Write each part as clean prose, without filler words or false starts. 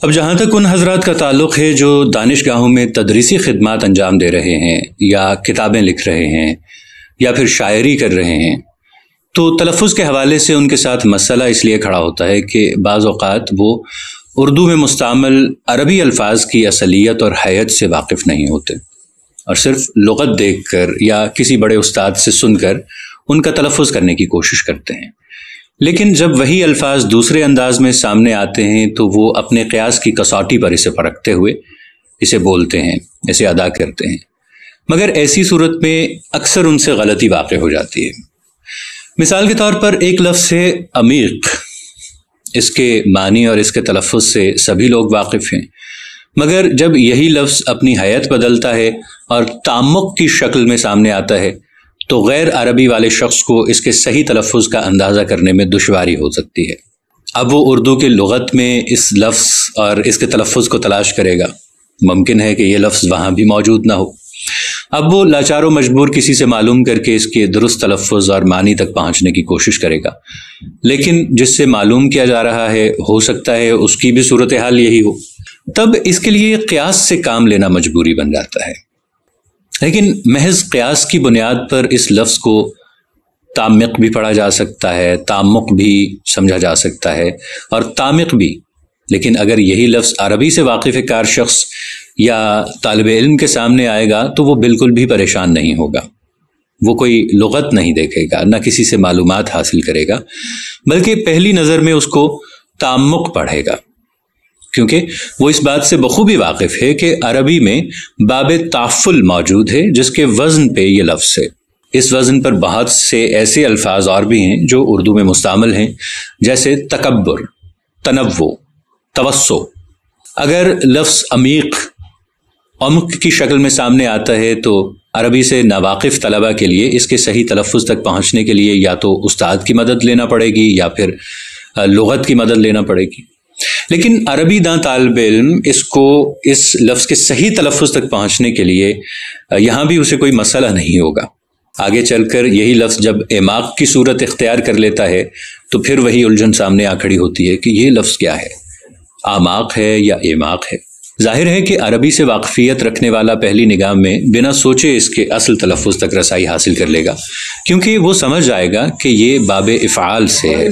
اب جہاں تک ان حضرات کا تعلق ہے جو دانشگاہوں میں تدریسی خدمات انجام دے رہے ہیں یا کتابیں لکھ رہے ہیں یا پھر شاعری کر رہے ہیں، تو تلفظ کے حوالے سے ان کے ساتھ مسئلہ اس لیے کھڑا ہوتا ہے کہ بعض اوقات وہ اردو میں مستعمل عربی الفاظ کی اصلیت اور حیت سے واقف نہیں ہوتے اور صرف لغت دیکھ کر یا کسی بڑے استاد سے سن کر ان کا تلفظ کرنے کی کوشش کرتے ہیں، لیکن جب وہی الفاظ دوسرے انداز میں سامنے آتے ہیں تو وہ اپنے قیاس کی کسوٹی پر اسے پرکھتے ہوئے اسے بولتے ہیں، اسے ادا کرتے ہیں، مگر ایسی صورت میں اکثر ان سے غلطی واقع ہو جاتی ہے۔ مثال کے طور پر ایک لفظ ہے عمیق، اس کے معنی اور اس کے تلفظ سے سبھی لوگ واقف ہیں، مگر جب یہی لفظ اپنی حیت بدلتا ہے اور تعمق کی شکل میں سامنے آتا ہے تو غیر عربی والے شخص کو اس کے صحیح تلفظ کا اندازہ کرنے میں دشواری ہو سکتی ہے۔ اب وہ اردو کے لغت میں اس لفظ اور اس کے تلفظ کو تلاش کرے گا، ممکن ہے کہ یہ لفظ وہاں بھی موجود نہ ہو۔ اب وہ لاچار و مجبور کسی سے معلوم کر کے اس کے درست تلفظ اور معنی تک پہنچنے کی کوشش کرے گا، لیکن جس سے معلوم کیا جا رہا ہے ہو سکتا ہے اس کی بھی صورتحال یہی ہو، تب اس کے لیے قیاس سے کام لینا مجبوری بن جاتا ہے۔ لیکن محض قیاس کی بنیاد پر اس لفظ کو تعمق بھی پڑھا جا سکتا ہے، تعمق بھی سمجھا جا سکتا ہے اور تعمق بھی، لیکن اگر یہی لفظ عربی سے واقف کار شخص یا طالب علم کے سامنے آئے گا تو وہ بالکل بھی پریشان نہیں ہوگا، وہ کوئی لغت نہیں دیکھے گا، نہ کسی سے معلومات حاصل کرے گا، بلکہ پہلی نظر میں اس کو تعمق پڑھے گا، کیونکہ وہ اس بات سے بخوبی واقف ہے کہ عربی میں باب تعفل موجود ہے جس کے وزن پہ یہ لفظ ہے۔ اس وزن پر بہت سے ایسے الفاظ اور بھی ہیں جو اردو میں مستعمل ہیں، جیسے تکبر، تنوع، توسع۔ اگر لفظ عمیق عمق کی شکل میں سامنے آتا ہے تو عربی سے ناواقف طلبہ کے لیے اس کے صحیح تلفظ تک پہنچنے کے لیے یا تو استاد کی مدد لینا پڑے گی یا پھر لغت کی مدد لینا پڑے گی، لیکن عربی داں طالب علم اس لفظ کے صحیح تلفظ تک پہنچنے کے لیے یہاں بھی اسے کوئی مسئلہ نہیں ہوگا۔ آگے چل کر یہی لفظ جب اعماق کی صورت اختیار کر لیتا ہے تو پھر وہی الجھن سامنے آ کھڑی ہوتی ہے کہ یہ لفظ کیا ہے، اعماق ہے یا اعماق ہے۔ ظاہر ہے کہ عربی سے واقفیت رکھنے والا پہلی نگاہ میں بنا سوچے اس کے اصل تلفظ تک رسائی حاصل کر لے گا، کیونکہ وہ سمجھ جائے گا کہ یہ باب افعال سے ہے،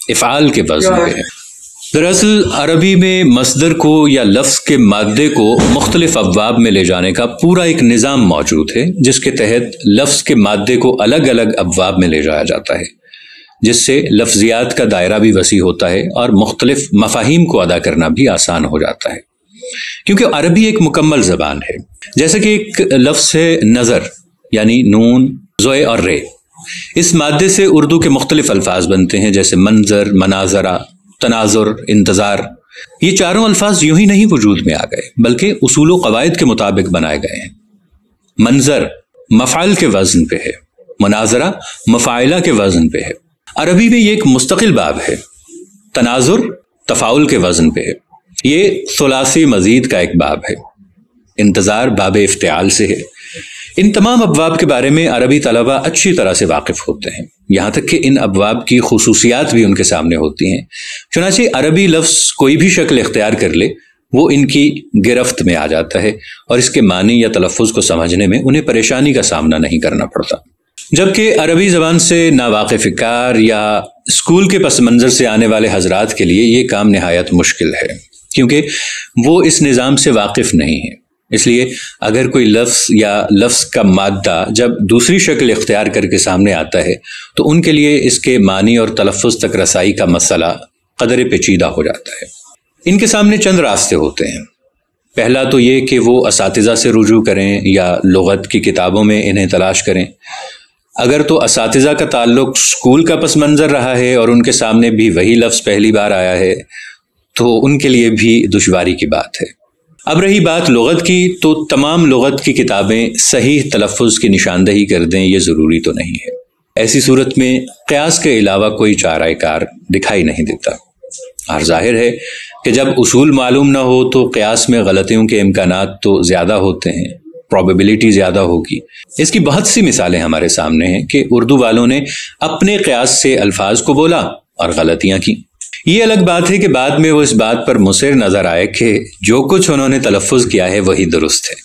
افعال کے وزن پہ ہے۔ دراصل عربی میں مصدر کو یا لفظ کے مادے کو مختلف ابواب میں لے جانے کا پورا ایک نظام موجود ہے، جس کے تحت لفظ کے مادے کو الگ الگ ابواب میں لے جایا جاتا ہے، جس سے لفظیات کا دائرہ بھی وسیع ہوتا ہے اور مختلف مفاہیم کو ادا کرنا بھی آسان ہو جاتا ہے، کیونکہ عربی ایک مکمل زبان ہے۔ جیسے کہ ایک لفظ ہے نظر، یعنی نون، زوئے اور رے، اس مادے سے اردو کے مختلف الفاظ بنتے ہیں، جیسے منظر، مناظرہ، تناظر، انتظار۔ یہ چاروں الفاظ یوں ہی نہیں وجود میں آ گئے، بلکہ اصول و قواعد کے مطابق بنائے گئے ہیں۔ منظر مفعل کے وزن پہ ہے، مناظرہ مفاعلہ کے وزن پہ ہے۔ عربی میں یہ ایک مستقل باب ہے۔ تناظر تفاعل کے وزن پہ ہے، یہ ثلاثی مزید کا ایک باب ہے۔ انتظار باب افتعال سے ہے۔ ان تمام ابواب کے بارے میں عربی طلبہ اچھی طرح سے واقف ہوتے ہیں، یہاں تک کہ ان ابواب کی خصوصیات بھی ان کے سامنے ہوتی ہیں، چنانچہ عربی لفظ کوئی بھی شکل اختیار کر لے وہ ان کی گرفت میں آ جاتا ہے اور اس کے معنی یا تلفظ کو سمجھنے میں انہیں پریشانی کا سامنا نہیں کرنا پڑتا۔ جبکہ عربی زبان سے ناواقف کار یا اسکول کے پس منظر سے آنے والے حضرات کے لیے یہ کام نہایت مشکل ہے، کیونکہ وہ اس نظام سے واقف نہیں ہیں۔ اس لیے اگر کوئی لفظ یا لفظ کا مادہ جب دوسری شکل اختیار کر کے سامنے آتا ہے تو ان کے لیے اس کے معنی اور تلفظ تک رسائی کا مسئلہ قدر پیچیدہ ہو جاتا ہے۔ ان کے سامنے چند راستے ہوتے ہیں۔ پہلا تو یہ کہ وہ اساتذہ سے رجوع کریں یا لغت کی کتابوں میں انہیں تلاش کریں۔ اگر تو اساتذہ کا تعلق اسکول کا پس منظر رہا ہے اور ان کے سامنے بھی وہی لفظ پہلی بار آیا ہے تو ان کے لیے بھی دشواری کی بات ہے۔ اب رہی بات لغت کی، تو تمام لغت کی کتابیں صحیح تلفظ کی نشاندہی کر دیں یہ ضروری تو نہیں ہے۔ ایسی صورت میں قیاس کے علاوہ کوئی چارہ کار دکھائی نہیں دیتا، اور ظاہر ہے کہ جب اصول معلوم نہ ہو تو قیاس میں غلطیوں کے امکانات تو زیادہ ہوتے ہیں، پروبیبلٹی زیادہ ہوگی۔ اس کی بہت سی مثالیں ہمارے سامنے ہیں کہ اردو والوں نے اپنے قیاس سے الفاظ کو بولا اور غلطیاں کی۔ یہ الگ بات ہے کہ بعد میں وہ اس بات پر مصر نظر آئے کہ جو کچھ انہوں نے تلفظ کیا ہے وہی درست ہے،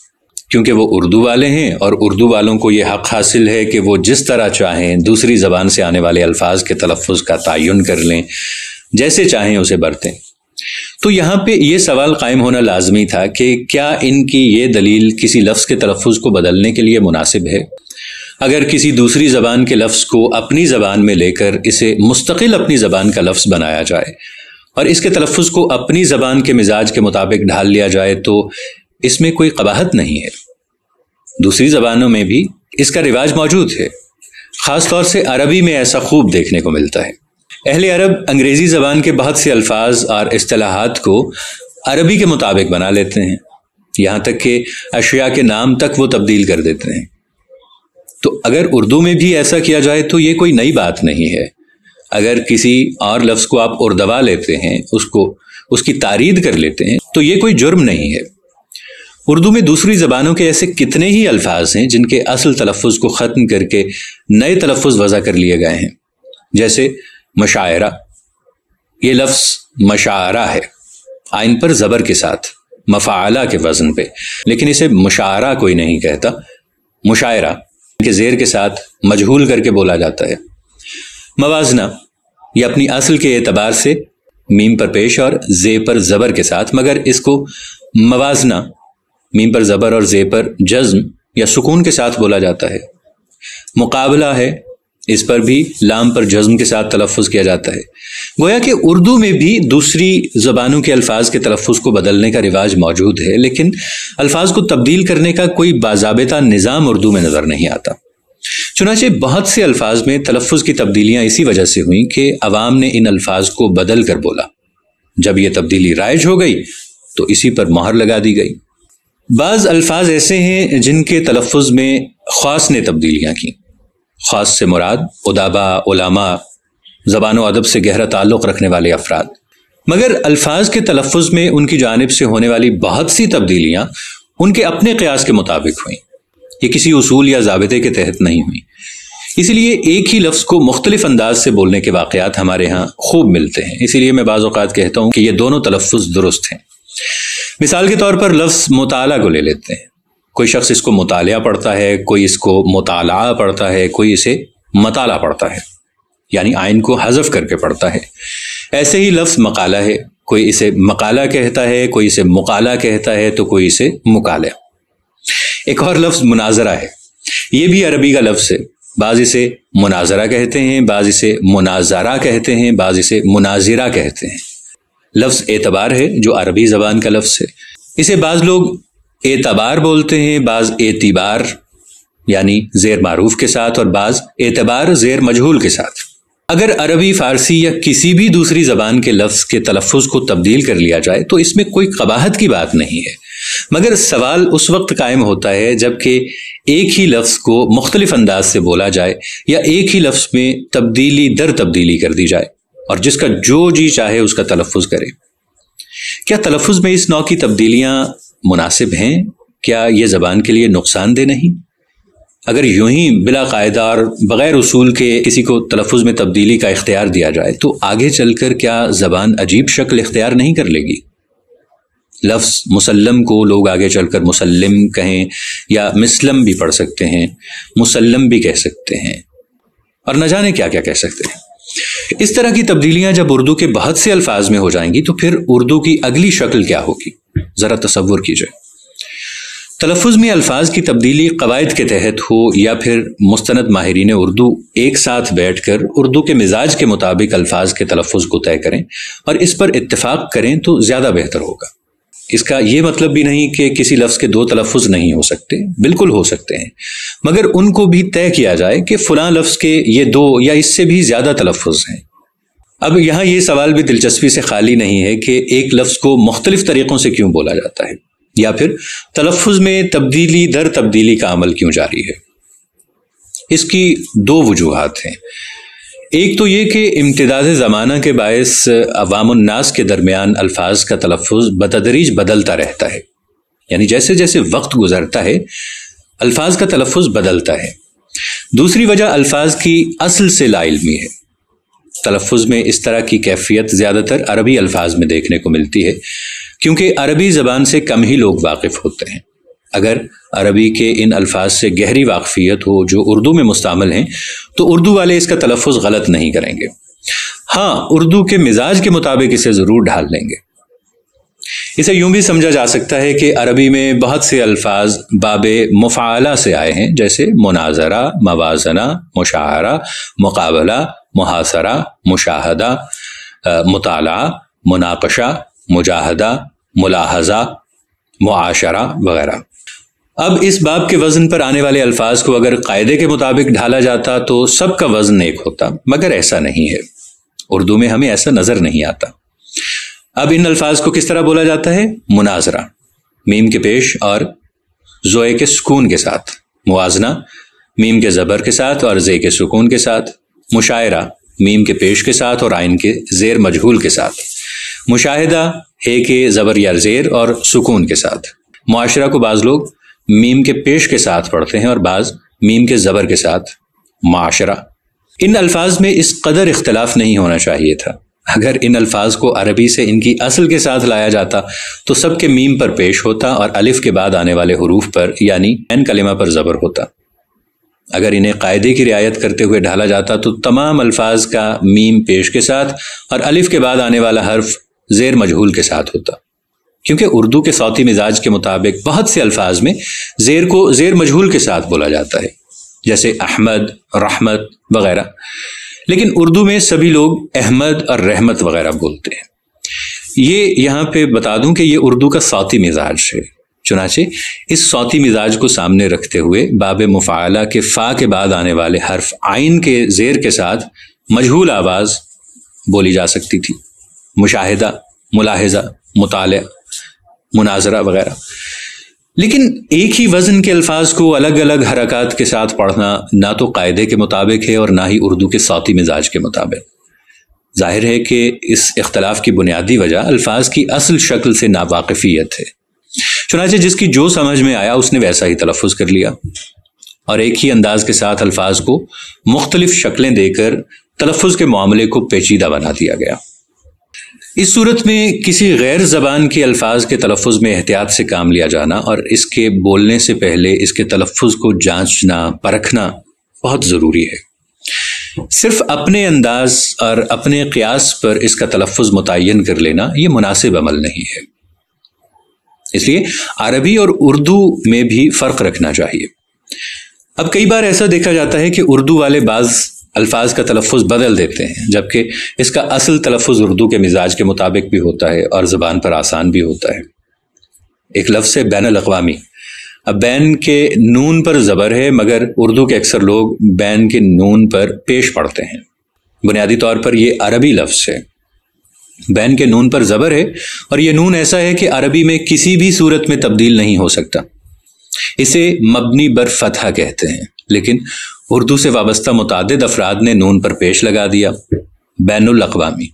کیونکہ وہ اردو والے ہیں اور اردو والوں کو یہ حق حاصل ہے کہ وہ جس طرح چاہیں دوسری زبان سے آنے والے الفاظ کے تلفظ کا تعین کر لیں، جیسے چاہیں اسے برتیں۔ تو یہاں پہ یہ سوال قائم ہونا لازمی تھا کہ کیا ان کی یہ دلیل کسی لفظ کے تلفظ کو بدلنے کے لیے مناسب ہے؟ اگر کسی دوسری زبان کے لفظ کو اپنی زبان میں لے کر اسے مستقل اپنی زبان کا لفظ بنایا جائے اور اس کے تلفظ کو اپنی زبان کے مزاج کے مطابق ڈھال لیا جائے تو اس میں کوئی قباحت نہیں ہے۔ دوسری زبانوں میں بھی اس کا رواج موجود ہے، خاص طور سے عربی میں ایسا خوب دیکھنے کو ملتا ہے۔ اہل عرب انگریزی زبان کے بہت سے الفاظ اور اصطلاحات کو عربی کے مطابق بنا لیتے ہیں، یہاں تک کہ اشیاء کے نام تک وہ تبدیل کر دیتے ہیں۔ تو اگر اردو میں بھی ایسا کیا جائے تو یہ کوئی نئی بات نہیں ہے۔ اگر کسی اور لفظ کو آپ اردوا لیتے ہیں، اس کی تارید کر لیتے ہیں، تو یہ کوئی جرم نہیں ہے۔ اردو میں دوسری زبانوں کے ایسے کتنے ہی الفاظ ہیں جن کے اصل تلفظ کو ختم کر کے نئے تلفظ وضع کر لیے گئے ہیں، جیسے مشاعرہ۔ یہ لفظ مشاعرہ ہے، عین پر زبر کے ساتھ، مفاعلہ کے وزن پہ، لیکن اسے مشاعرہ کوئی نہیں کہتا، مشاعرہ کے زیر کے ساتھ مجہول کر کے بولا جاتا ہے۔ موازنہ، یہ اپنی اصل کے اعتبار سے میم پر پیش اور زے پر زبر کے ساتھ، مگر اس کو موازنہ میم پر زبر اور زے پر جزم یا سکون کے ساتھ بولا جاتا ہے۔ مقابلہ ہے، اس پر بھی لام پر جزم کے ساتھ تلفظ کیا جاتا ہے۔ گویا کہ اردو میں بھی دوسری زبانوں کے الفاظ کے تلفظ کو بدلنے کا رواج موجود ہے، لیکن الفاظ کو تبدیل کرنے کا کوئی باضابطہ نظام اردو میں نظر نہیں آتا۔ چنانچہ بہت سے الفاظ میں تلفظ کی تبدیلیاں اسی وجہ سے ہوئیں کہ عوام نے ان الفاظ کو بدل کر بولا۔ جب یہ تبدیلی رائج ہو گئی تو اسی پر مہر لگا دی گئی۔ بعض الفاظ ایسے ہیں جن کے تلفظ میں خاص نے تبدیلیاں کی۔ خاص سے مراد ادبا، علماء، زبان و ادب سے گہرا تعلق رکھنے والے افراد، مگر الفاظ کے تلفظ میں ان کی جانب سے ہونے والی بہت سی تبدیلیاں ان کے اپنے قیاس کے مطابق ہوئیں، یہ کسی اصول یا ضابطے کے تحت نہیں ہوئیں۔ اسی لیے ایک ہی لفظ کو مختلف انداز سے بولنے کے واقعات ہمارے ہاں خوب ملتے ہیں۔ اسی لیے میں بعض اوقات کہتا ہوں کہ یہ دونوں تلفظ درست ہیں۔ مثال کے طور پر لفظ مطالعہ کو لے لیتے ہیں۔ کوئی شخص اس کو مطالعہ پڑھتا ہے، کوئی اس کو مطالعہ پڑھتا ہے، کوئی اسے مطالعہ پڑھتا ہے، یعنی عین کو حذف کر کے پڑھتا ہے۔ ایسے ہی لفظ مقالہ ہے، کوئی اسے مقالہ کہتا ہے، کوئی اسے مقالہ کہتا ہے تو کوئی اسے مقالہ۔ ایک اور لفظ مناظرہ ہے، یہ بھی عربی کا لفظ ہے، بعض اسے مناظرہ کہتے ہیں، بعض اسے مناظرہ کہتے ہیں، بعض اسے مناظرہ کہتے ہیں۔ لفظ اعتبار ہے جو عربی زبان کا لفظ ہے، اسے بعض لوگ اعتبار بولتے ہیں، بعض اعتبار یعنی زیر معروف کے ساتھ اور بعض اعتبار زیر مجہول کے ساتھ۔ اگر عربی، فارسی یا کسی بھی دوسری زبان کے لفظ کے تلفظ کو تبدیل کر لیا جائے تو اس میں کوئی قباحت کی بات نہیں ہے، مگر سوال اس وقت قائم ہوتا ہے جب کہ ایک ہی لفظ کو مختلف انداز سے بولا جائے یا ایک ہی لفظ میں تبدیلی در تبدیلی کر دی جائے اور جس کا جو جی چاہے اس کا تلفظ کرے۔ کیا تلفظ میں اس نوع کی تبدیلیاں مناسب ہیں؟ کیا یہ زبان کے لیے نقصان دہ نہیں؟ اگر یوں ہی بلا قاعدہ اور بغیر اصول کے کسی کو تلفظ میں تبدیلی کا اختیار دیا جائے تو آگے چل کر کیا زبان عجیب شکل اختیار نہیں کر لے گی؟ لفظ مسلم کو لوگ آگے چل کر مسلم کہیں یا مسلم بھی پڑھ سکتے ہیں، مسلم بھی کہہ سکتے ہیں اور نہ جانے کیا کیا کہہ سکتے ہیں۔ اس طرح کی تبدیلیاں جب اردو کے بہت سے الفاظ میں ہو جائیں گی تو پھر اردو کی اگلی شکل کیا ہوگی؟ ذرا تصور کیجئے۔ تلفظ میں الفاظ کی تبدیلی قواعد کے تحت ہو یا پھر مستند ماہرین اردو ایک ساتھ بیٹھ کر اردو کے مزاج کے مطابق الفاظ کے تلفظ کو طے کریں اور اس پر اتفاق کریں تو زیادہ بہتر ہوگا۔ اس کا یہ مطلب بھی نہیں کہ کسی لفظ کے دو تلفظ نہیں ہو سکتے، بالکل ہو سکتے ہیں، مگر ان کو بھی طے کیا جائے کہ فلاں لفظ کے یہ دو یا اس سے بھی زیادہ تلفظ ہیں۔ اب یہاں یہ سوال بھی دلچسپی سے خالی نہیں ہے کہ ایک لفظ کو مختلف طریقوں سے کیوں بولا جاتا ہے، یا پھر تلفظ میں تبدیلی در تبدیلی کا عمل کیوں جاری ہے۔ اس کی دو وجوہات ہیں۔ ایک تو یہ کہ امتداد زمانہ کے باعث عوام الناس کے درمیان الفاظ کا تلفظ بتدریج بدلتا رہتا ہے، یعنی جیسے جیسے وقت گزرتا ہے الفاظ کا تلفظ بدلتا ہے۔ دوسری وجہ الفاظ کی اصل سے لا علمی ہے۔ تلفظ میں اس طرح کی کیفیت زیادہ تر عربی الفاظ میں دیکھنے کو ملتی ہے، کیونکہ عربی زبان سے کم ہی لوگ واقف ہوتے ہیں۔ اگر عربی کے ان الفاظ سے گہری واقفیت ہو جو اردو میں مستعمل ہیں تو اردو والے اس کا تلفظ غلط نہیں کریں گے، ہاں اردو کے مزاج کے مطابق اسے ضرور ڈھال لیں گے۔ اسے یوں بھی سمجھا جا سکتا ہے کہ عربی میں بہت سے الفاظ باب مفاعلہ سے آئے ہیں، جیسے مناظرہ، موازنہ، مشاعرہ، مقابلہ، محاصرہ، مشاہدہ، مطالعہ، مناقشہ، مجاہدہ، ملاحظہ، معاشرہ وغیرہ۔ اب اس باب کے وزن پر آنے والے الفاظ کو اگر قاعدے کے مطابق ڈھالا جاتا تو سب کا وزن ایک ہوتا، مگر ایسا نہیں ہے۔ اردو میں ہمیں ایسا نظر نہیں آتا۔ اب ان الفاظ کو کس طرح بولا جاتا ہے؟ مناظرہ، میم کے پیش اور زوئے کے سکون کے ساتھ، موازنہ، میم کے زبر کے ساتھ اور زے کے سکون کے ساتھ، مشاعرہ، میم کے پیش کے ساتھ اور عین کے زیر مجہول کے ساتھ، مشاہدہ، ہے کے زبر یا زیر اور سکون کے ساتھ۔ معاشرہ کو بعض لوگ میم کے پیش کے ساتھ پڑھتے ہیں اور بعض میم کے زبر کے ساتھ، معاشرہ۔ ان الفاظ میں اس قدر اختلاف نہیں ہونا چاہیے تھا۔ اگر ان الفاظ کو عربی سے ان کی اصل کے ساتھ لایا جاتا تو سب کے میم پر پیش ہوتا اور الف کے بعد آنے والے حروف پر یعنی عین کلمہ پر زبر ہوتا۔ اگر انہیں قاعدے کی رعایت کرتے ہوئے ڈھالا جاتا تو تمام الفاظ کا میم پیش کے ساتھ اور الف کے بعد آنے والا حرف زیر مجہول کے ساتھ ہوتا، کیونکہ اردو کے صوتی مزاج کے مطابق بہت سے الفاظ میں زیر کو زیر مجہول کے ساتھ بولا جاتا ہے، جیسے احمد، رحمت وغیرہ، لیکن اردو میں سبھی لوگ احمد اور رحمت وغیرہ بولتے ہیں۔ یہ یہاں پہ بتا دوں کہ یہ اردو کا صوتی مزاج ہے، چنانچہ اس صوتی مزاج کو سامنے رکھتے ہوئے باب مفاعلہ کے فا کے بعد آنے والے حرف عین کے زیر کے ساتھ مجہول آواز بولی جا سکتی تھی، مشاہدہ، ملاحظہ، مطالعہ، مناظرہ وغیرہ۔ لیکن ایک ہی وزن کے الفاظ کو الگ الگ حرکات کے ساتھ پڑھنا نہ تو قاعدے کے مطابق ہے اور نہ ہی اردو کے صوتی مزاج کے مطابق۔ ظاہر ہے کہ اس اختلاف کی بنیادی وجہ الفاظ کی اصل شکل سے ناواقفیت ہے، چنانچہ جس کی جو سمجھ میں آیا اس نے ویسا ہی تلفظ کر لیا اور ایک ہی انداز کے ساتھ الفاظ کو مختلف شکلیں دے کر تلفظ کے معاملے کو پیچیدہ بنا دیا گیا۔ اس صورت میں کسی غیر زبان کے الفاظ کے تلفظ میں احتیاط سے کام لیا جانا اور اس کے بولنے سے پہلے اس کے تلفظ کو جانچنا، پرکھنا بہت ضروری ہے۔ صرف اپنے انداز اور اپنے قیاس پر اس کا تلفظ متعین کر لینا یہ مناسب عمل نہیں ہے۔ اس لیے عربی اور اردو میں بھی فرق رکھنا چاہیے۔ اب کئی بار ایسا دیکھا جاتا ہے کہ اردو والے بعض الفاظ کا تلفظ بدل دیتے ہیں، جبکہ اس کا اصل تلفظ اردو کے مزاج کے مطابق بھی ہوتا ہے اور زبان پر آسان بھی ہوتا ہے۔ ایک لفظ ہے بین الاقوامی۔ اب بین کے نون پر زبر ہے، مگر اردو کے اکثر لوگ بین کے نون پر پیش پڑھتے ہیں۔ بنیادی طور پر یہ عربی لفظ ہے، بین کے نون پر زبر ہے اور یہ نون ایسا ہے کہ عربی میں کسی بھی صورت میں تبدیل نہیں ہو سکتا۔ اسے مبنی بر فتح کہتے ہیں، لیکن اردو سے وابستہ متعدد افراد نے نون پر پیش لگا دیا، بین الاقوامی،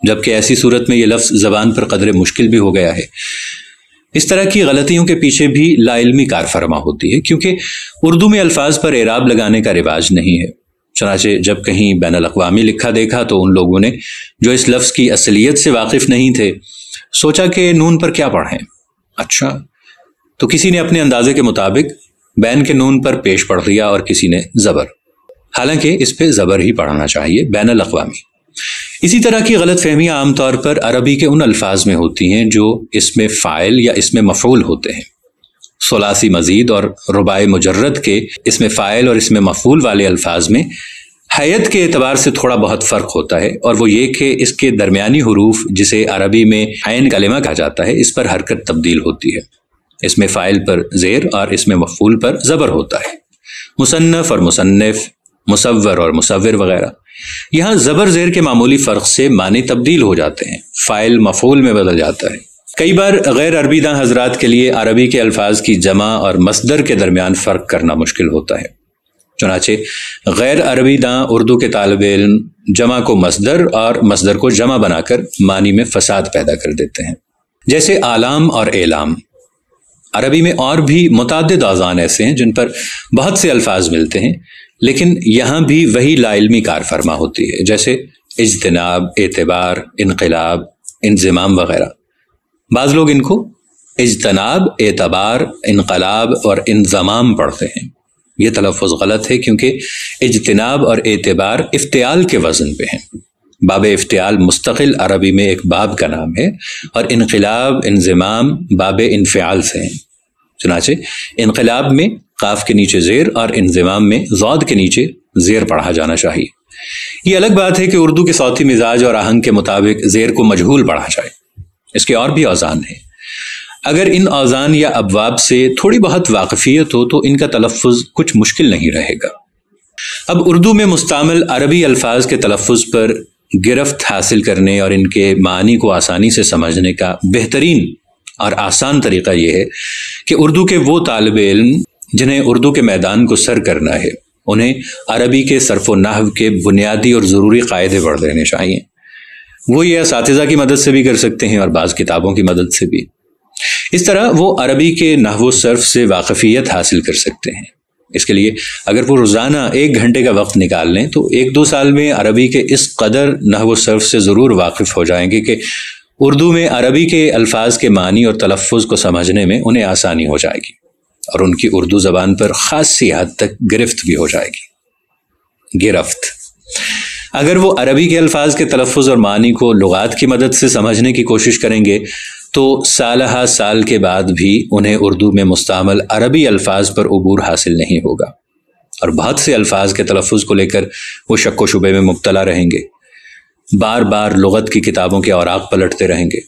جبکہ ایسی صورت میں یہ لفظ زبان پر قدر مشکل بھی ہو گیا ہے۔ اس طرح کی غلطیوں کے پیچھے بھی لا علمی کار فرما ہوتی ہے، کیونکہ اردو میں الفاظ پر اعراب لگانے کا رواج نہیں ہے۔ چنانچہ جب کہیں بین الاقوامی لکھا دیکھا تو ان لوگوں نے جو اس لفظ کی اصلیت سے واقف نہیں تھے سوچا کہ نون پر کیا پڑھیں، اچھا تو کسی نے اپنے اندازے کے مطابق بین کے نون پر پیش پڑھ دیا اور کسی نے زبر، حالانکہ اس پہ زبر ہی پڑھنا چاہیے، بین الاقوامی۔ اسی طرح کی غلط فہمیاں عام طور پر عربی کے ان الفاظ میں ہوتی ہیں جو اس میں فاعل یا اس میں مفعول ہوتے ہیں۔ ثلاثی مزید اور رباعی مجرد کے اس میں فاعل اور اس میں مفعول والے الفاظ میں حیت کے اعتبار سے تھوڑا بہت فرق ہوتا ہے، اور وہ یہ کہ اس کے درمیانی حروف جسے عربی میں عین کلمہ کہا جاتا ہے اس پر حرکت تبدیل ہوتی ہے۔ اس میں فاعل پر زیر اور اس میں مفعول پر زبر ہوتا ہے۔ مصنف اور مصنف، مصور اور مصور وغیرہ، یہاں زبر زیر کے معمولی فرق سے معنی تبدیل ہو جاتے ہیں، فاعل مفعول میں بدل جاتا ہے۔ کئی بار غیر عربی داں حضرات کے لیے عربی کے الفاظ کی جمع اور مصدر کے درمیان فرق کرنا مشکل ہوتا ہے، چنانچہ غیر عربی داں اردو کے طالب علم جمع کو مصدر اور مصدر کو جمع بنا کر معنی میں فساد پیدا کر دیتے ہیں، جیسے آلام اور اعلام۔ عربی میں اور بھی متعدد اوزان ایسے ہیں جن پر بہت سے الفاظ ملتے ہیں، لیکن یہاں بھی وہی لا علمی کار فرما ہوتی ہے، جیسے اجتناب، اعتبار، انقلاب، انضمام وغیرہ۔ بعض لوگ ان کو اجتناب، اعتبار، انقلاب اور انضمام پڑھتے ہیں۔ یہ تلفظ غلط ہے کیونکہ اجتناب اور اعتبار افتعال کے وزن پہ ہیں۔ باب افتعال مستقل عربی میں ایک باب کا نام ہے، اور انقلاب، انضمام باب انفعال سے ہیں۔ چنانچہ انقلاب میں قاف کے نیچے زیر اور انضمام میں ضاد کے نیچے زیر پڑھا جانا چاہیے۔ یہ الگ بات ہے کہ اردو کے صوتی مزاج اور آہنگ کے مطابق زیر کو مجہول پڑھا جائے۔ اس کے اور بھی اوزان ہیں۔ اگر ان اوزان یا ابواب سے تھوڑی بہت واقفیت ہو تو ان کا تلفظ کچھ مشکل نہیں رہے گا۔ اب اردو میں مستعمل عربی الفاظ کے تلفظ پر گرفت حاصل کرنے اور ان کے معنی کو آسانی سے سمجھنے کا بہترین اور آسان طریقہ یہ ہے کہ اردو کے وہ طالب علم جنہیں اردو کے میدان کو سر کرنا ہے انہیں عربی کے صرف و نحو کے بنیادی اور ضروری قاعدے پڑھ لینے چاہیے۔ وہ یہ اساتذہ کی مدد سے بھی کر سکتے ہیں اور بعض کتابوں کی مدد سے بھی۔ اس طرح وہ عربی کے نحو و صرف سے واقفیت حاصل کر سکتے ہیں۔ اس کے لیے اگر وہ روزانہ 1 گھنٹے کا وقت نکال لیں تو 1-2 سال میں عربی کے اس قدر نحو و صرف سے ضرور واقف ہو جائیں گے کہ اردو میں عربی کے الفاظ کے معنی اور تلفظ کو سمجھنے میں انہیں آسانی ہو جائے گی، اور ان کی اردو زبان پر خاصی حد تک گرفت بھی ہو جائے گی۔ گرفت، اگر وہ عربی کے الفاظ کے تلفظ اور معنی کو لغات کی مدد سے سمجھنے کی کوشش کریں گے تو سالہ سال کے بعد بھی انہیں اردو میں مستعمل عربی الفاظ پر عبور حاصل نہیں ہوگا، اور بہت سے الفاظ کے تلفظ کو لے کر وہ شک و شبے میں مبتلا رہیں گے، بار بار لغت کی کتابوں کے اوراق پلٹتے رہیں گے۔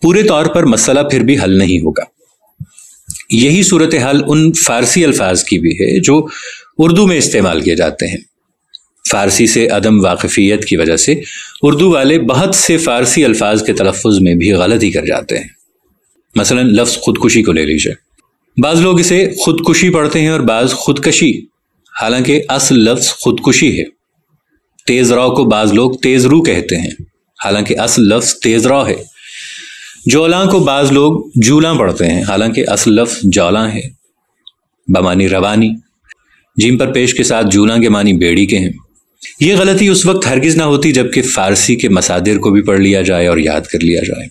پورے طور پر مسئلہ پھر بھی حل نہیں ہوگا۔ یہی صورتحال ان فارسی الفاظ کی بھی ہے جو اردو میں استعمال کیے جاتے ہیں۔ فارسی سے عدم واقفیت کی وجہ سے اردو والے بہت سے فارسی الفاظ کے تلفظ میں بھی غلطی کر جاتے ہیں۔ مثلا لفظ خودکشی کو لے لیجیے، بعض لوگ اسے خودکشی پڑھتے ہیں اور بعض خودکشی، حالانکہ اصل لفظ خودکشی ہے۔ تیز رو کو بعض لوگ تیز رو کہتے ہیں، حالانکہ اصل لفظ تیز رو ہے۔ جولاں کو بعض لوگ جولاں پڑھتے ہیں، حالانکہ اصل لفظ جولاں ہے بمعنی روانی۔ جیم پر پیش کے ساتھ جولاں کے معنی بیڑی کے ہیں۔ یہ غلطی اس وقت ہرگز نہ ہوتی جبکہ فارسی کے مصادر کو بھی پڑھ لیا جائے اور یاد کر لیا جائے۔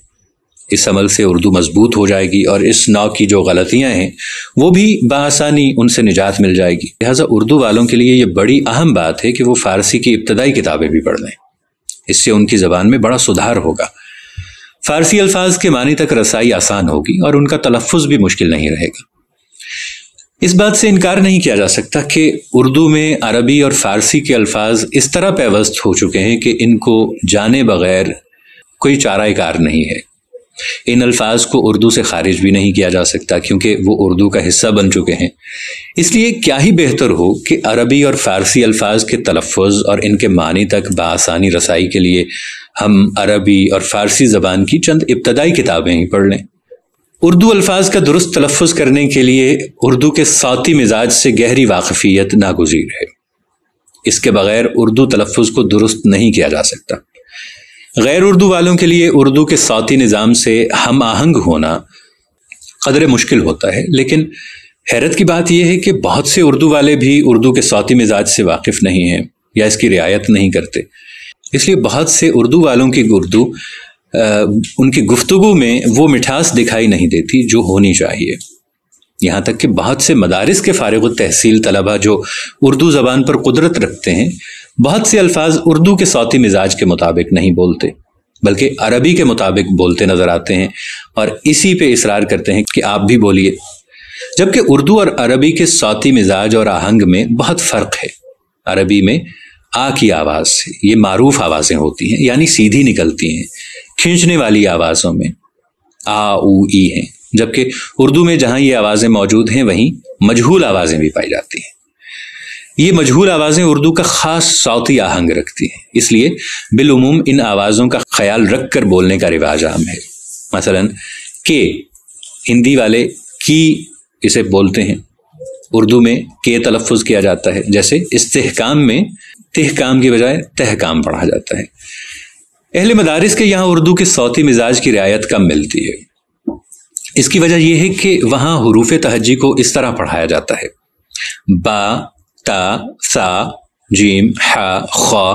اس عمل سے اردو مضبوط ہو جائے گی اور اس نوع کی جو غلطیاں ہیں وہ بھی بآسانی ان سے نجات مل جائے گی۔ لہٰذا اردو والوں کے لیے یہ بڑی اہم بات ہے کہ وہ فارسی کی ابتدائی کتابیں بھی پڑھ لیں، اس سے ان کی زبان میں بڑا سدھار ہوگا۔ فارسی الفاظ کے معنی تک رسائی آسان ہوگی اور ان کا تلفظ بھی مشکل نہیں رہے گا۔ اس بات سے انکار نہیں کیا جا سکتا کہ اردو میں عربی اور فارسی کے الفاظ اس طرح پیوست ہو چکے ہیں کہ ان کو جانے بغیر کوئی چارہ کار نہیں ہے۔ ان الفاظ کو اردو سے خارج بھی نہیں کیا جا سکتا کیونکہ وہ اردو کا حصہ بن چکے ہیں۔ اس لیے کیا ہی بہتر ہو کہ عربی اور فارسی الفاظ کے تلفظ اور ان کے معنی تک بآسانی رسائی کے لیے ہم عربی اور فارسی زبان کی چند ابتدائی کتابیں ہی پڑھ لیں۔ اردو الفاظ کا درست تلفظ کرنے کے لیے اردو کے صوتی مزاج سے گہری واقفیت ناگزیر ہے۔ اس کے بغیر اردو تلفظ کو درست نہیں کیا جا سکتا۔ غیر اردو والوں کے لیے اردو کے صوتی نظام سے ہم آہنگ ہونا قدر مشکل ہوتا ہے، لیکن حیرت کی بات یہ ہے کہ بہت سے اردو والے بھی اردو کے صوتی مزاج سے واقف نہیں ہیں یا اس کی رعایت نہیں کرتے۔ اس لیے بہت سے اردو والوں کی ان کی گفتگو میں وہ مٹھاس دکھائی نہیں دیتی جو ہونی چاہیے۔ یہاں تک کہ بہت سے مدارس کے فارغ التحصیل طلبہ جو اردو زبان پر قدرت رکھتے ہیں بہت سے الفاظ اردو کے صوتی مزاج کے مطابق نہیں بولتے بلکہ عربی کے مطابق بولتے نظر آتے ہیں اور اسی پہ اصرار کرتے ہیں کہ آپ بھی بولیے، جبکہ اردو اور عربی کے صوتی مزاج اور آہنگ میں بہت فرق ہے۔ عربی میں آ کی آواز سے یہ معروف آوازیں ہوتی ہیں، یعنی سیدھی نکلتی ہیں۔ کھینچنے والی آوازوں میں آ او ای ہیں، جبکہ اردو میں جہاں یہ آوازیں موجود ہیں وہیں مجہول آوازیں بھی پائی جاتی ہیں۔ یہ مجہول آوازیں اردو کا خاص صوتی آہنگ رکھتی ہیں، اس لیے بالعموم ان آوازوں کا خیال رکھ کر بولنے کا رواج عام ہے۔ مثلا کہ ہندی والے کی اسے بولتے ہیں، اردو میں کے تلفظ کیا جاتا ہے، جیسے استحکام میں تحکام کی بجائے تحکام پڑھا جاتا ہے۔ اہل مدارس کے یہاں اردو کے صوتی مزاج کی رعایت کم ملتی ہے۔ اس کی وجہ یہ ہے کہ وہاں حروف تہجی کو اس طرح پڑھایا جاتا ہے: با، تا، سا، جیم، ہا، خا،